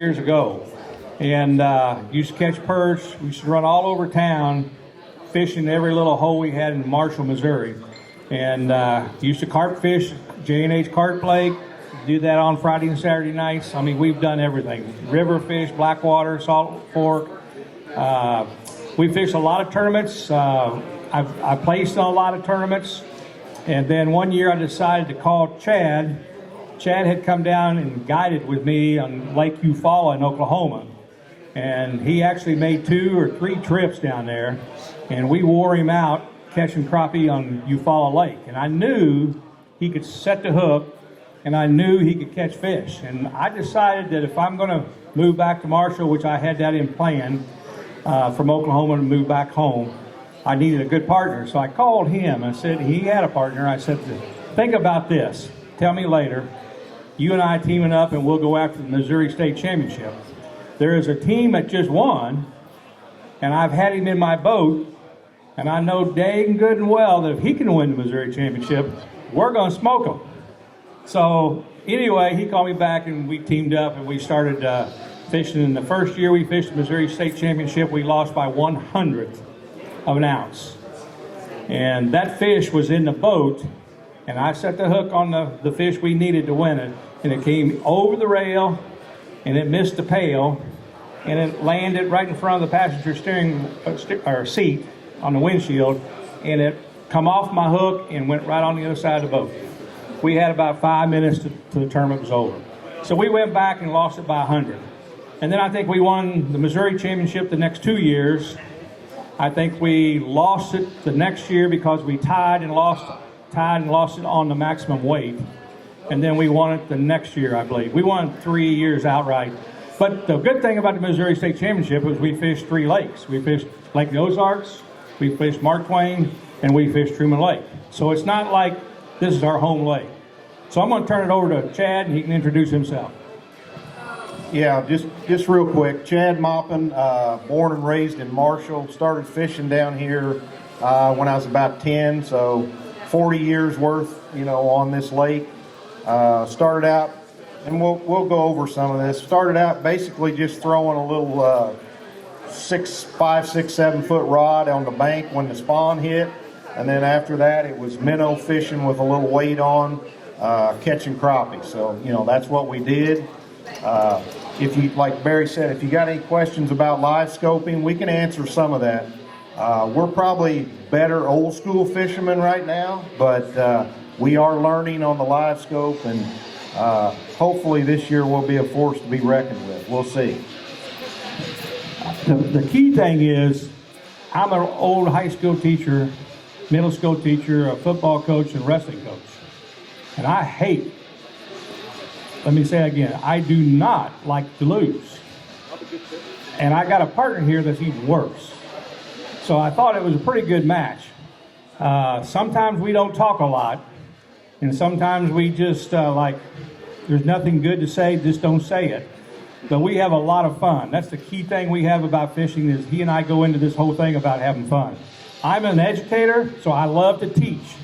years ago, and used to catch perch. We used to run all over town, fishing every little hole we had in Marshall, Missouri, and used to carp fish J&H Carp Lake. Do that on Friday and Saturday nights. I mean, we've done everything: river fish, blackwater, salt fork. We fished a lot of tournaments. I placed in a lot of tournaments, and then one year I decided to call Chad. Chad had come down and guided with me on Lake Eufaula in Oklahoma, and he actually made 2 or 3 trips down there, and we wore him out catching crappie on Eufaula Lake. And I knew he could set the hook, and I knew he could catch fish. And I decided that if I'm going to move back to Marshall, which I had that in plan from Oklahoma to move back home, I needed a good partner. So I called him. I said, he had a partner. I said, think about this. Tell me later. You and I teaming up, and we'll go after the Missouri State Championship. There is a team that just won, and I've had him in my boat, and I know dang good and well that if he can win the Missouri Championship, we're going to smoke him. So anyway, he called me back, and we teamed up, and we started fishing. In the first year we fished the Missouri State Championship, we lost by 1/100th of an ounce. And that fish was in the boat, and I set the hook on the fish we needed to win it, and it came over the rail, and it missed the pail, and it landed right in front of the passenger seat on the windshield, and it come off my hook and went right on the other side of the boat. We had about 5 minutes till the tournament was over. So we went back and lost it by 100. And then I think we won the Missouri Championship the next 2 years. I think we lost it the next year because we tied and lost it on the maximum weight. And then we won it the next year, I believe. We won 3 years outright. But the good thing about the Missouri State Championship was we fished 3 lakes. We fished Lake the Ozarks, we fished Mark Twain, and we fished Truman Lake. So it's not like this is our home lake. So I'm going to turn it over to Chad, and he can introduce himself. Yeah, just real quick. Chad Maupin, born and raised in Marshall. Started fishing down here when I was about 10, so 40 years worth, on this lake. Started out, and we'll go over some of this. Started out basically just throwing a little 5, 6, 7 foot rod on the bank when the spawn hit, and then after that it was minnow fishing with a little weight on, catching crappie. So that's what we did. If you, like Barry said, if you got any questions about live scoping, we can answer some of that. We're probably better old school fishermen right now, but we are learning on the live scope, and hopefully this year we'll be a force to be reckoned with. We'll see. The key thing is, I'm an old high school teacher, middle school teacher, a football coach, and wrestling coach. And I hate, let me say it again, I do not like to lose. And I got a partner here that's even worse. So I thought it was a pretty good match. Sometimes we don't talk a lot, and sometimes we just there's nothing good to say, just don't say it. But we have a lot of fun. That's the key thing we have about fishing, is he and I go into this whole thing about having fun. I'm an educator, so I love to teach.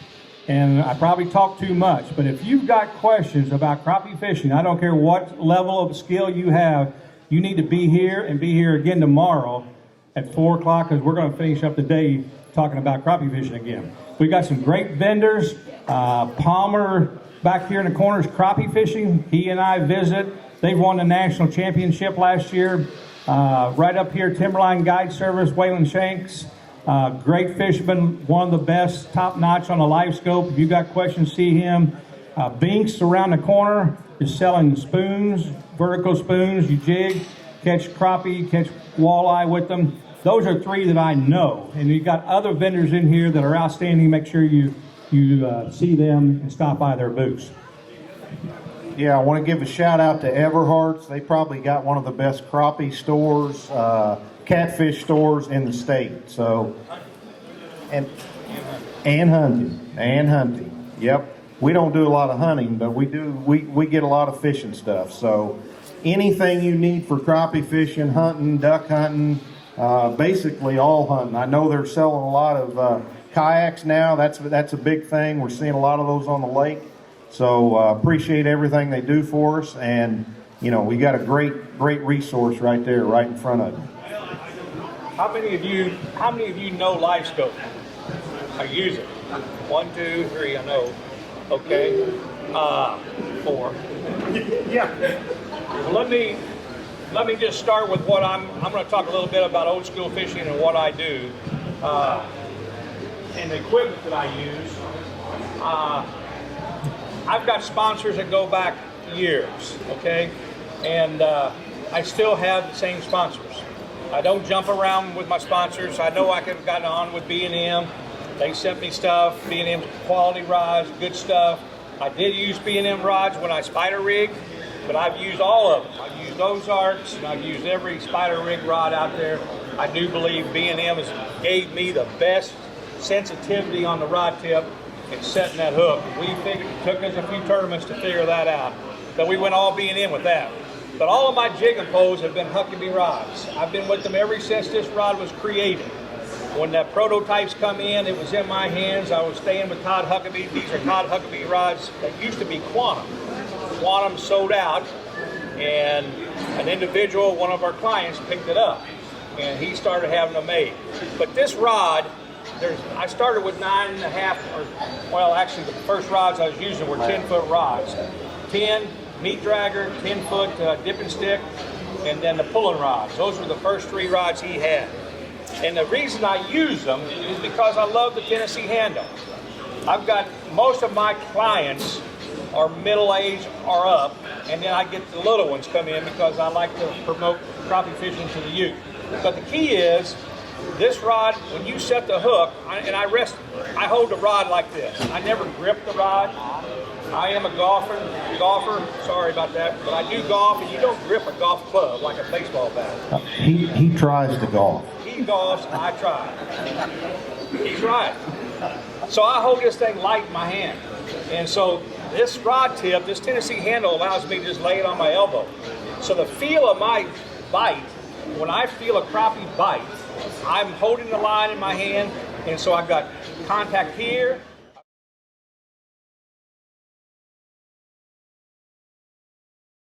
And I probably talk too much, but if you've got questions about crappie fishing, I don't care what level of skill you have, you need to be here and be here again tomorrow at 4 o'clock, because we're going to finish up the day talking about crappie fishing again. We've got some great vendors. Palmer back here in the corner is crappie fishing. He and I visit. They've won the national championship last year. Right up here, Timberline Guide Service, Waylon Shanks. Great fisherman, one of the best, top notch on the live scope. If you got questions, see him. Binks around the corner is selling spoons, vertical spoons. You jig, catch crappie, catch walleye with them. Those are 3 that I know. And you've got other vendors in here that are outstanding. Make sure you see them and stop by their booths. Yeah, I want to give a shout out to Everhart's. They probably got one of the best crappie stores, catfish stores in the state. So, and hunting. Yep. We don't do a lot of hunting, but we get a lot of fishing stuff. So anything you need for crappie fishing, hunting, duck hunting, basically all hunting. I know they're selling a lot of kayaks now. That's a big thing. We're seeing a lot of those on the lake. So appreciate everything they do for us. And you know, we got a great resource right there, right in front of you. How many of you know live scope? I use it. 1, 2, 3. I know. Okay. 4. Yeah. Well, let me just start with what I'm going to talk a little bit about old school fishing and what I do, and the equipment that I use. I've got sponsors that go back years, okay, and I still have the same sponsors. I don't jump around with my sponsors. I know I could have gotten on with B&M. They sent me stuff. B&M's quality rods, good stuff. I did use B&M rods when I spider rigged, but I've used all of them. I've used Ozarks, and I've used every spider rig rod out there. I do believe B&M gave me the best sensitivity on the rod tip in setting that hook. It took us a few tournaments to figure that out, but we went all B&M with that. But all of my jigging poles have been Huckabee rods. I've been with them ever since this rod was created. When the prototypes come in, it was in my hands. I was staying with Todd Huckabee. These are Todd Huckabee rods that used to be Quantum. Quantum sold out, and an individual, one of our clients, picked it up, and he started having them made. But this rod, I started with 9.5, well, actually the first rods I was using were 10-foot rods. 10 meat dragger, 10-foot dipping stick, and then the pulling rods. Those were the first 3 rods he had. And the reason I use them is because I love the Tennessee handle. I've got most of my clients are middle-aged or up, and then I get the little ones come in because I like to promote crappie fishing to the youth. But the key is, this rod, when you set the hook, I hold the rod like this. I never grip the rod. I am a golfer, sorry about that, but I do golf, and you don't grip a golf club like a baseball bat. He tries to golf. He golfs, I try. He's right. So I hold this thing light in my hand. And so this rod tip, this Tennessee handle allows me to just lay it on my elbow. So the feel of my bite, when I feel a crappie bite, I'm holding the line in my hand, and so I've got contact here,